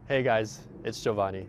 Hey guys, it's Giovanni.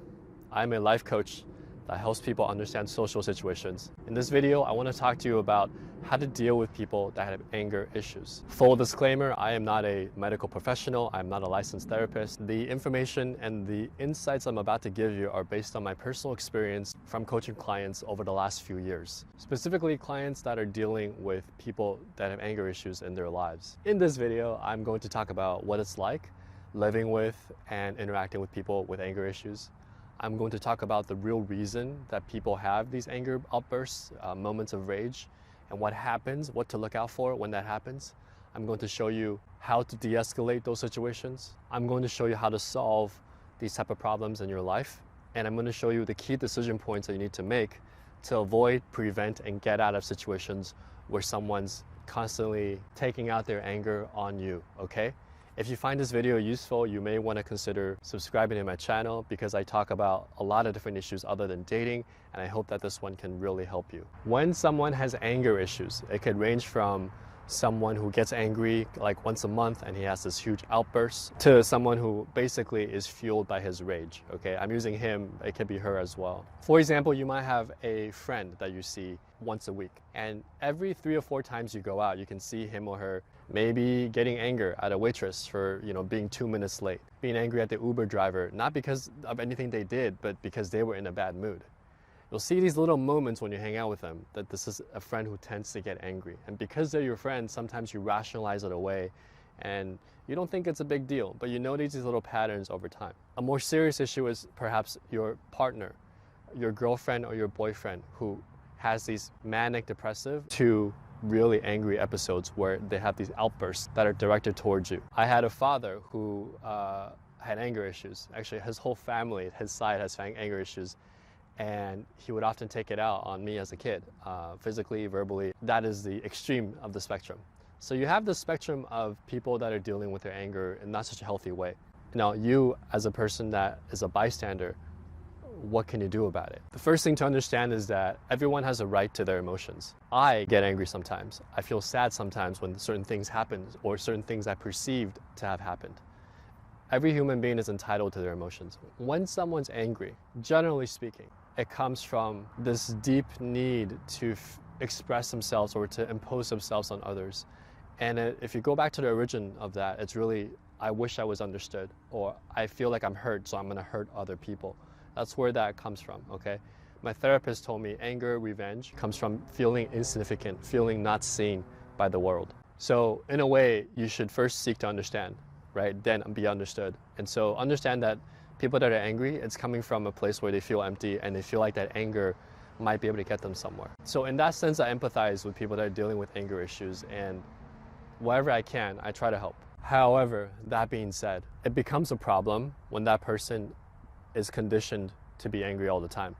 I'm a life coach that helps people understand social situations. In this video, I want to talk to you about how to deal with people that have anger issues. Full disclaimer, I am not a medical professional. I'm not a licensed therapist. The information and the insights I'm about to give you are based on my personal experience from coaching clients over the last few years. Specifically, clients that are dealing with people that have anger issues in their lives. In this video, I'm going to talk about what it's like living with and interacting with people with anger issues. I'm going to talk about the real reason that people have these anger outbursts, moments of rage, and what happens, what to look out for when that happens. I'm going to show you how to de-escalate those situations. I'm going to show you how to solve these type of problems in your life. And I'm going to show you the key decision points that you need to make to avoid, prevent, and get out of situations where someone's constantly taking out their anger on you, okay? If you find this video useful, you may want to consider subscribing to my channel because I talk about a lot of different issues other than dating, and I hope that this one can really help you. When someone has anger issues, it could range from someone who gets angry like once a month and he has this huge outburst to someone who basically is fueled by his rage, okay? I'm using him, it could be her as well. For example, you might have a friend that you see once a week, and every 3 or 4 times you go out, you can see him or her maybe getting anger at a waitress for, being 2 minutes late, being angry at the Uber driver, not because of anything they did, but because they were in a bad mood. You'll see these little moments when you hang out with them that this is a friend who tends to get angry. And because they're your friend, sometimes you rationalize it away and you don't think it's a big deal, but you notice these little patterns over time. A more serious issue is perhaps your partner, your girlfriend or your boyfriend who has these manic depressive to really angry episodes where they have these outbursts that are directed towards you. I had a father who had anger issues. Actually, his whole family, his side has anger issues. And he would often take it out on me as a kid, physically, verbally. That is the extreme of the spectrum. So you have the spectrum of people that are dealing with their anger in not such a healthy way. Now, you as a person that is a bystander, what can you do about it? The first thing to understand is that everyone has a right to their emotions. I get angry sometimes. I feel sad sometimes when certain things happen or certain things I perceived to have happened. Every human being is entitled to their emotions. When someone's angry, generally speaking, it comes from this deep need to express themselves or to impose themselves on others. And if you go back to the origin of that, it's really, I wish I was understood, or I feel like I'm hurt, so I'm gonna hurt other people. That's where that comes from, okay? My therapist told me anger, revenge comes from feeling insignificant, feeling not seen by the world. So in a way, you should first seek to understand, right? Then be understood. And so understand that people that are angry, it's coming from a place where they feel empty and they feel like that anger might be able to get them somewhere. So in that sense, I empathize with people that are dealing with anger issues, and wherever I can, I try to help. However, that being said, it becomes a problem when that person is conditioned to be angry all the time.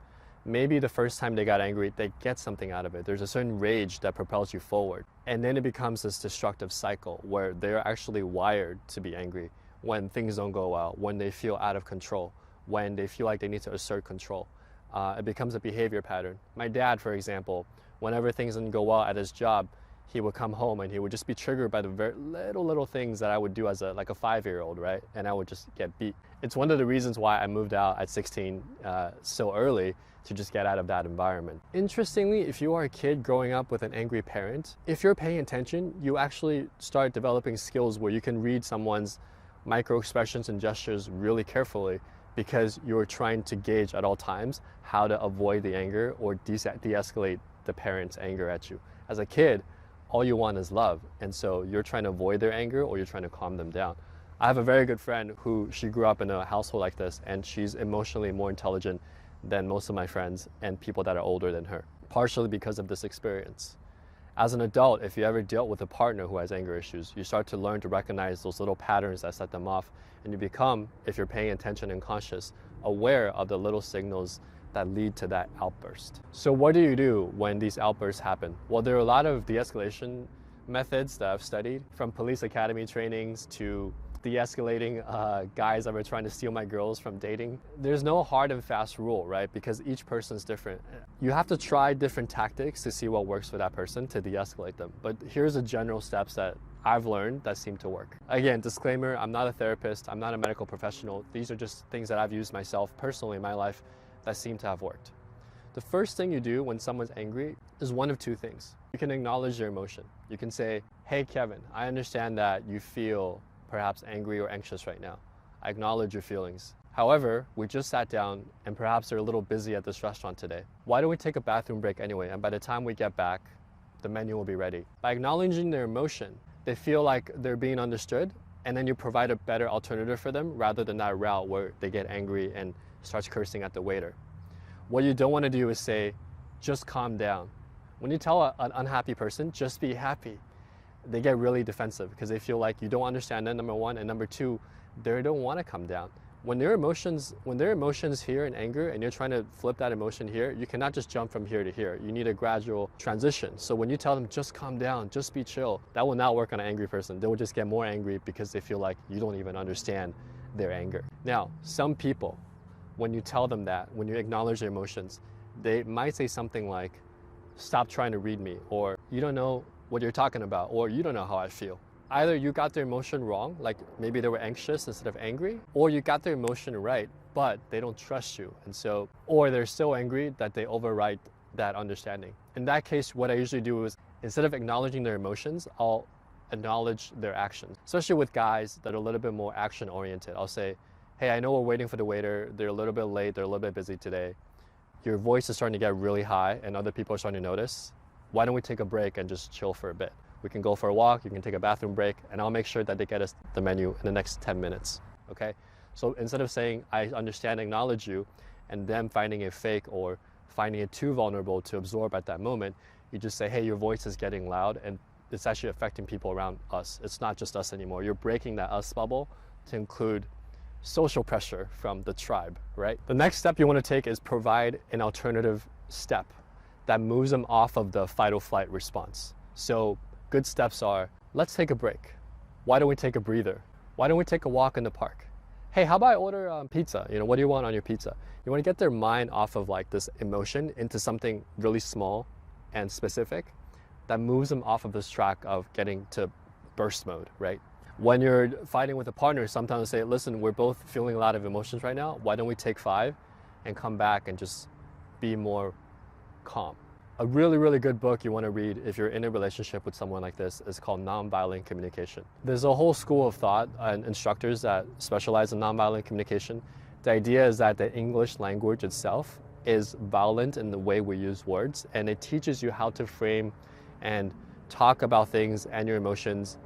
Maybe the first time they got angry, they get something out of it. There's a certain rage that propels you forward. And then it becomes this destructive cycle where they're actually wired to be angry when things don't go well, when they feel out of control, when they feel like they need to assert control. It becomes a behavior pattern. My dad, for example, whenever things didn't go well at his job, he would come home and he would just be triggered by the very little things that I would do as a 5-year-old, right? And I would just get beat. It's one of the reasons why I moved out at 16 so early, to just get out of that environment. Interestingly, if you are a kid growing up with an angry parent, if you're paying attention, you actually start developing skills where you can read someone's micro expressions and gestures really carefully because you're trying to gauge at all times how to avoid the anger or de-escalate the parent's anger at you. As a kid, all you want is love, and so you're trying to avoid their anger or you're trying to calm them down. I have a very good friend who she grew up in a household like this, and she's emotionally more intelligent than most of my friends and people that are older than her, partially because of this experience. As an adult, if you ever dealt with a partner who has anger issues, you start to learn to recognize those little patterns that set them off, and you become, if you're paying attention and conscious, aware of the little signals that lead to that outburst. So what do you do when these outbursts happen? Well, there are a lot of de-escalation methods that I've studied, from police academy trainings to de-escalating guys that were trying to steal my girls from dating. There's no hard and fast rule, right? Because each person's different. You have to try different tactics to see what works for that person to de-escalate them. But here's the general steps that I've learned that seem to work. Again, disclaimer, I'm not a therapist, I'm not a medical professional. These are just things that I've used myself personally in my life that seem to have worked. The first thing you do when someone's angry is one of two things. You can acknowledge their emotion. You can say, hey Kevin, I understand that you feel perhaps angry or anxious right now. I acknowledge your feelings. However, we just sat down and perhaps they're a little busy at this restaurant today. Why don't we take a bathroom break anyway? And by the time we get back, the menu will be ready. By acknowledging their emotion, they feel like they're being understood, and then you provide a better alternative for them rather than that route where they get angry and starts cursing at the waiter. What you don't want to do is say, just calm down. When you tell an unhappy person, just be happy, they get really defensive because they feel like you don't understand them, number one, and number two, they don't want to come down. When their emotions here in anger and you're trying to flip that emotion here, you cannot just jump from here to here. You need a gradual transition. So when you tell them, just calm down, just be chill, that will not work on an angry person. They will just get more angry because they feel like you don't even understand their anger. Now, some people, when you tell them that, when you acknowledge their emotions, they might say something like, stop trying to read me, or you don't know what you're talking about, or you don't know how I feel. Either you got their emotion wrong, like maybe they were anxious instead of angry, or you got their emotion right, but they don't trust you. And so, or they're so angry that they override that understanding. In that case, what I usually do is instead of acknowledging their emotions, I'll acknowledge their actions. Especially with guys that are a little bit more action oriented. I'll say, hey, I know we're waiting for the waiter. They're a little bit late. They're a little bit busy today. Your voice is starting to get really high and other people are starting to notice. Why don't we take a break and just chill for a bit? We can go for a walk, you can take a bathroom break, and I'll make sure that they get us the menu in the next 10 minutes, okay? So instead of saying, I understand, acknowledge you, and them finding it fake or finding it too vulnerable to absorb at that moment, you just say, hey, your voice is getting loud, and it's actually affecting people around us. It's not just us anymore. You're breaking that us bubble to include social pressure from the tribe, right? The next step you want to take is provide an alternative step that moves them off of the fight or flight response. So good steps are, let's take a break. Why don't we take a breather? Why don't we take a walk in the park? Hey, how about I order pizza? You know, what do you want on your pizza? You want to get their mind off of like this emotion into something really small and specific that moves them off of this track of getting to burst mode, right? When you're fighting with a partner, sometimes say, listen, we're both feeling a lot of emotions right now. Why don't we take 5 and come back and just be more calm? A really, really good book you want to read if you're in a relationship with someone like this is called Nonviolent Communication. There's a whole school of thought and instructors that specialize in nonviolent communication. The idea is that the English language itself is violent in the way we use words, and it teaches you how to frame and talk about things and your emotions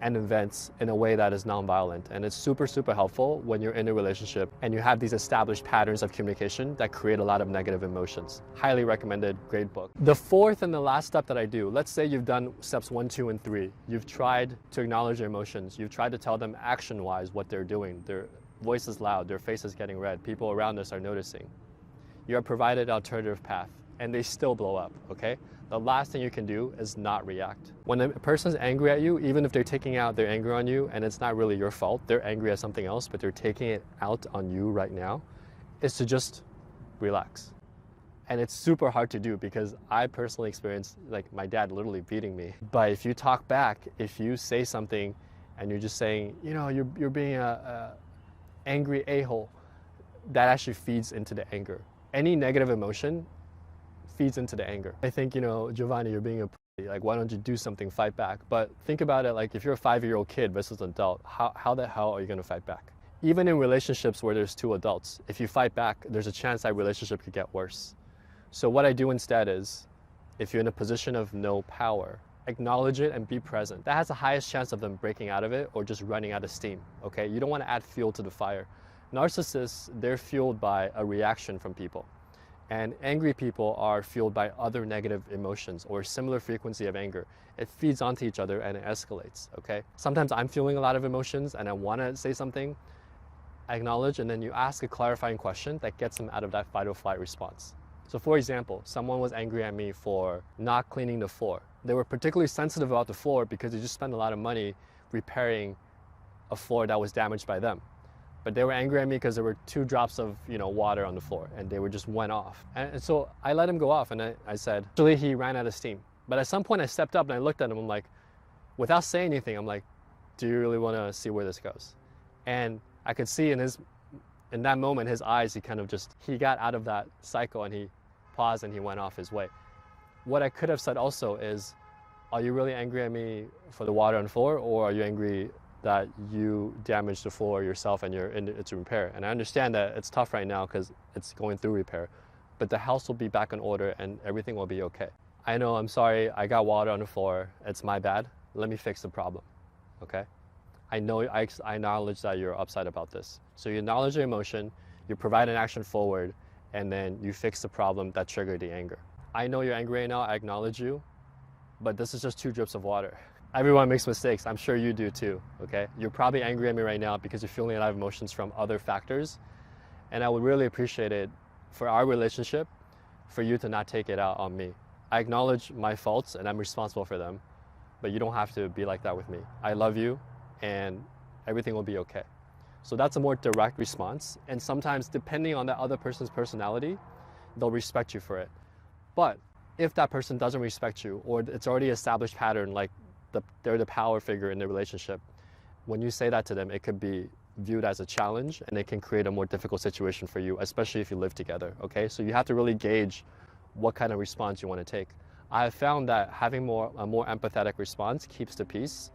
and events in a way that is nonviolent. And it's super, super helpful when you're in a relationship and you have these established patterns of communication that create a lot of negative emotions. Highly recommended, great book. The fourth and the last step that I do, let's say you've done steps 1, 2, and 3. You've tried to acknowledge your emotions. You've tried to tell them action-wise what they're doing. Their voice is loud, their face is getting red. People around us are noticing. You have provided an alternative path and they still blow up, okay? The last thing you can do is not react. When a person's angry at you, even if they're taking out their anger on you and it's not really your fault, they're angry at something else, but they're taking it out on you right now, is to just relax. And it's super hard to do because I personally experienced like my dad literally beating me. But if you talk back, if you say something and you're just saying, you know, you're being a angry a-hole, that actually feeds into the anger. Any negative emotion feeds into the anger. I think, you know, Giovanni, you're being a pussy. Like, why don't you do something, fight back? But think about it like if you're a 5-year-old kid versus an adult, how the hell are you going to fight back? Even in relationships where there's 2 adults, if you fight back, there's a chance that relationship could get worse. So what I do instead is, if you're in a position of no power, acknowledge it and be present. That has the highest chance of them breaking out of it or just running out of steam, okay? You don't want to add fuel to the fire. Narcissists, they're fueled by a reaction from people. And angry people are fueled by other negative emotions or similar frequency of anger. It feeds onto each other and it escalates, okay? Sometimes I'm feeling a lot of emotions and I want to say something, I acknowledge, and then you ask a clarifying question that gets them out of that fight or flight response. So for example, someone was angry at me for not cleaning the floor. They were particularly sensitive about the floor because they just spent a lot of money repairing a floor that was damaged by them. But they were angry at me because there were 2 drops of, you know, water on the floor and they were just went off. And so I let him go off and I said, actually he ran out of steam. But at some point I stepped up and I looked at him, I'm like, Without saying anything, I'm like, do you really want to see where this goes? And I could see in that moment, his eyes, he got out of that cycle and he paused and he went off his way. What I could have said also is, are you really angry at me for the water on the floor, or are you angry that you damaged the floor yourself and it's a repair? And I understand that it's tough right now because it's going through repair, but the house will be back in order and everything will be okay. I know, I'm sorry, I got water on the floor, it's my bad. Let me fix the problem, okay? I know, I acknowledge that you're upset about this. So you acknowledge your emotion, you provide an action forward, and then you fix the problem that triggered the anger. I know you're angry right now, I acknowledge you, but this is just 2 drips of water. Everyone makes mistakes, I'm sure you do too, okay? You're probably angry at me right now because you're feeling a lot of emotions from other factors, and I would really appreciate it for our relationship for you to not take it out on me. I acknowledge my faults and I'm responsible for them, but you don't have to be like that with me. I love you and everything will be okay. So that's a more direct response, and sometimes depending on that other person's personality, they'll respect you for it. But if that person doesn't respect you, or it's already established pattern, like they're the power figure in the relationship, when you say that to them, it could be viewed as a challenge and it can create a more difficult situation for you, especially if you live together, okay? So you have to really gauge what kind of response you want to take. I have found that having a more empathetic response keeps the peace.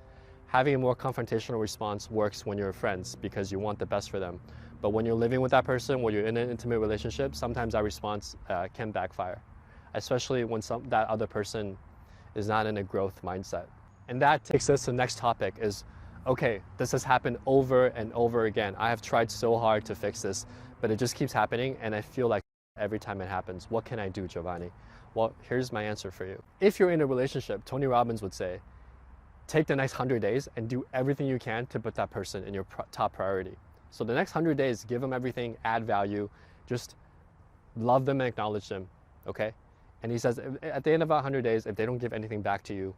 Having a more confrontational response works when you're friends because you want the best for them. But when you're living with that person, when you're in an intimate relationship, sometimes that response can backfire, especially when that other person is not in a growth mindset. And that takes us to the next topic is, okay, this has happened over and over again. I have tried so hard to fix this, but it just keeps happening and I feel like every time it happens. What can I do, Giovanni? Well, here's my answer for you. If you're in a relationship, Tony Robbins would say, take the next 100 days and do everything you can to put that person in your top priority. So the next 100 days, give them everything, add value, just love them and acknowledge them, okay? And he says, at the end of 100 days, if they don't give anything back to you,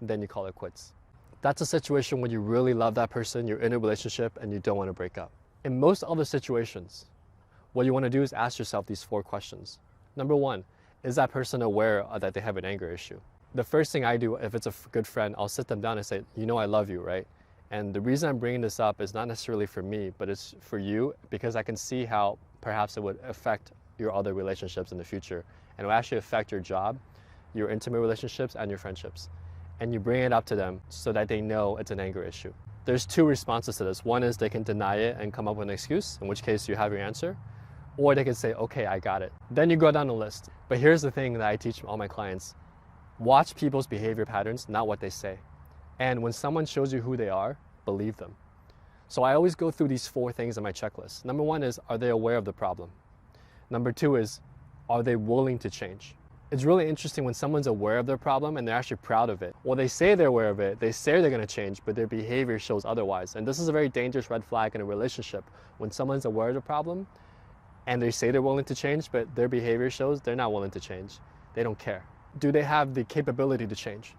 then you call it quits. That's a situation when you really love that person, you're in a relationship, and you don't want to break up. In most other situations, what you want to do is ask yourself these 4 questions. Number 1, is that person aware that they have an anger issue? The first thing I do, if it's a good friend, I'll sit them down and say, you know I love you, right? And the reason I'm bringing this up is not necessarily for me, but it's for you because I can see how perhaps it would affect your other relationships in the future. And it will actually affect your job, your intimate relationships, and your friendships. And you bring it up to them so that they know it's an anger issue. There's 2 responses to this. One is they can deny it and come up with an excuse, in which case you have your answer. Or they can say, okay, I got it. Then you go down the list. But here's the thing that I teach all my clients. Watch people's behavior patterns, not what they say. And when someone shows you who they are, believe them. So I always go through these 4 things on my checklist. Number 1 is, are they aware of the problem? Number 2 is, are they willing to change? It's really interesting when someone's aware of their problem and they're actually proud of it. Well, they say they're aware of it, they say they're gonna change, but their behavior shows otherwise. And this is a very dangerous red flag in a relationship. When someone's aware of the problem and they say they're willing to change, but their behavior shows they're not willing to change. They don't care. Do they have the capability to change?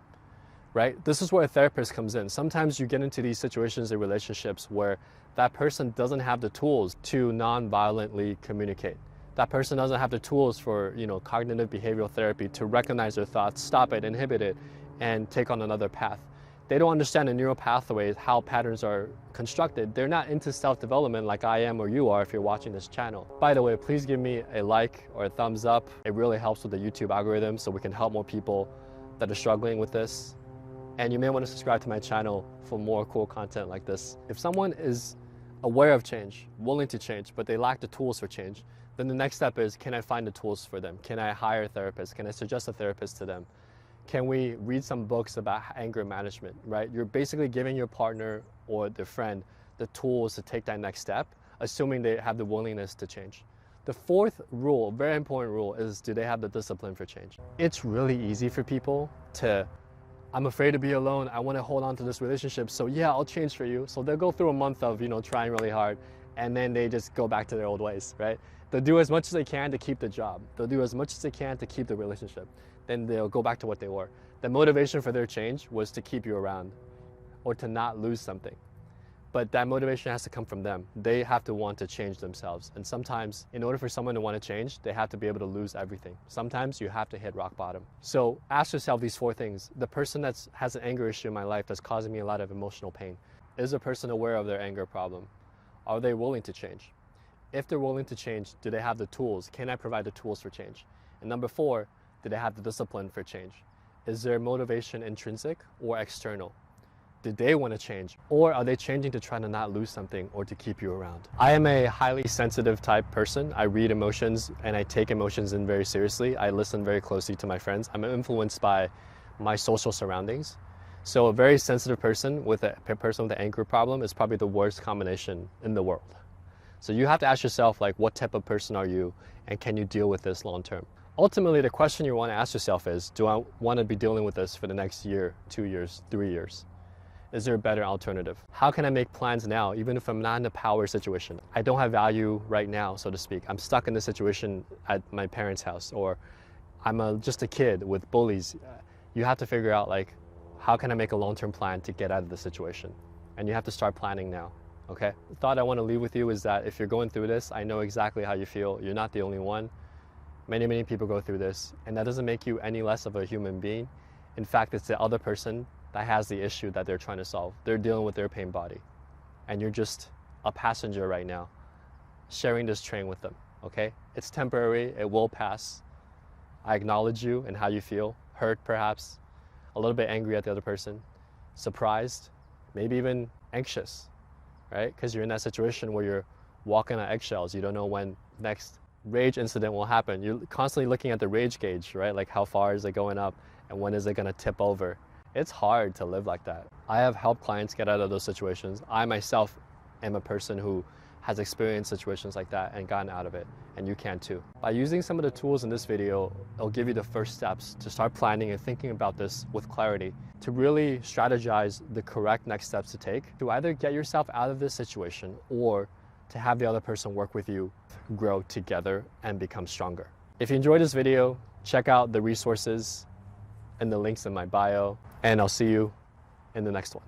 Right? This is where a therapist comes in. Sometimes you get into these situations in relationships where that person doesn't have the tools to non-violently communicate. That person doesn't have the tools for, cognitive behavioral therapy to recognize their thoughts, stop it, inhibit it, and take on another path. They don't understand the neural pathways, how patterns are constructed. They're not into self-development like I am or you are if you're watching this channel. By the way, please give me a like or a thumbs up. It really helps with the YouTube algorithm so we can help more people that are struggling with this. And you may want to subscribe to my channel for more cool content like this. If someone is aware of change, willing to change, but they lack the tools for change, then the next step is, can I find the tools for them? Can I hire a therapist? Can I suggest a therapist to them? Can we read some books about anger management, right? You're basically giving your partner or their friend the tools to take that next step, assuming they have the willingness to change. The 4th rule, very important rule, is do they have the discipline for change? It's really easy for people to, I'm afraid to be alone, I want to hold on to this relationship, so yeah, I'll change for you. So they'll go through a month of, trying really hard, and then they just go back to their old ways, right? They'll do as much as they can to keep the job. They'll do as much as they can to keep the relationship. Then they'll go back to what they were. The motivation for their change was to keep you around or to not lose something. But that motivation has to come from them. They have to want to change themselves. And sometimes, in order for someone to want to change, they have to be able to lose everything. Sometimes you have to hit rock bottom. So ask yourself these 4 things. The person that has an anger issue in my life that's causing me a lot of emotional pain. Is the person aware of their anger problem? Are they willing to change? If they're willing to change, do they have the tools? Can I provide the tools for change? And number 4, do they have the discipline for change? Is their motivation intrinsic or external? Did they want to change? Or are they changing to try to not lose something or to keep you around? I am a highly sensitive type person. I read emotions and I take emotions in very seriously. I listen very closely to my friends. I'm influenced by my social surroundings. So a very sensitive person with an anger problem is probably the worst combination in the world. So you have to ask yourself, like, what type of person are you and can you deal with this long term? Ultimately, the question you want to ask yourself is, do I want to be dealing with this for the next year, 2 years, 3 years? Is there a better alternative? How can I make plans now, even if I'm not in a power situation? I don't have value right now, so to speak. I'm stuck in this situation at my parents' house, or I'm just a kid with bullies. You have to figure out, like, how can I make a long-term plan to get out of the situation? And you have to start planning now, okay? The thought I want to leave with you is that if you're going through this, I know exactly how you feel. You're not the only one. Many people go through this, and that doesn't make you any less of a human being. In fact, it's the other person that has the issue that they're trying to solve. They're dealing with their pain body. And you're just a passenger right now, sharing this train with them, okay? It's temporary, it will pass. I acknowledge you and how you feel, hurt perhaps, a little bit angry at the other person, surprised, maybe even anxious, right? Because you're in that situation where you're walking on eggshells. You don't know when next rage incident will happen. You're constantly looking at the rage gauge, right? Like, how far is it going up and when is it gonna tip over? It's hard to live like that. I have helped clients get out of those situations. I myself am a person who has experienced situations like that and gotten out of it, and you can too. By using some of the tools in this video, it'll give you the first steps to start planning and thinking about this with clarity, to really strategize the correct next steps to take to either get yourself out of this situation or to have the other person work with you, grow together, and become stronger. If you enjoyed this video, check out the resources and the links in my bio, and I'll see you in the next one.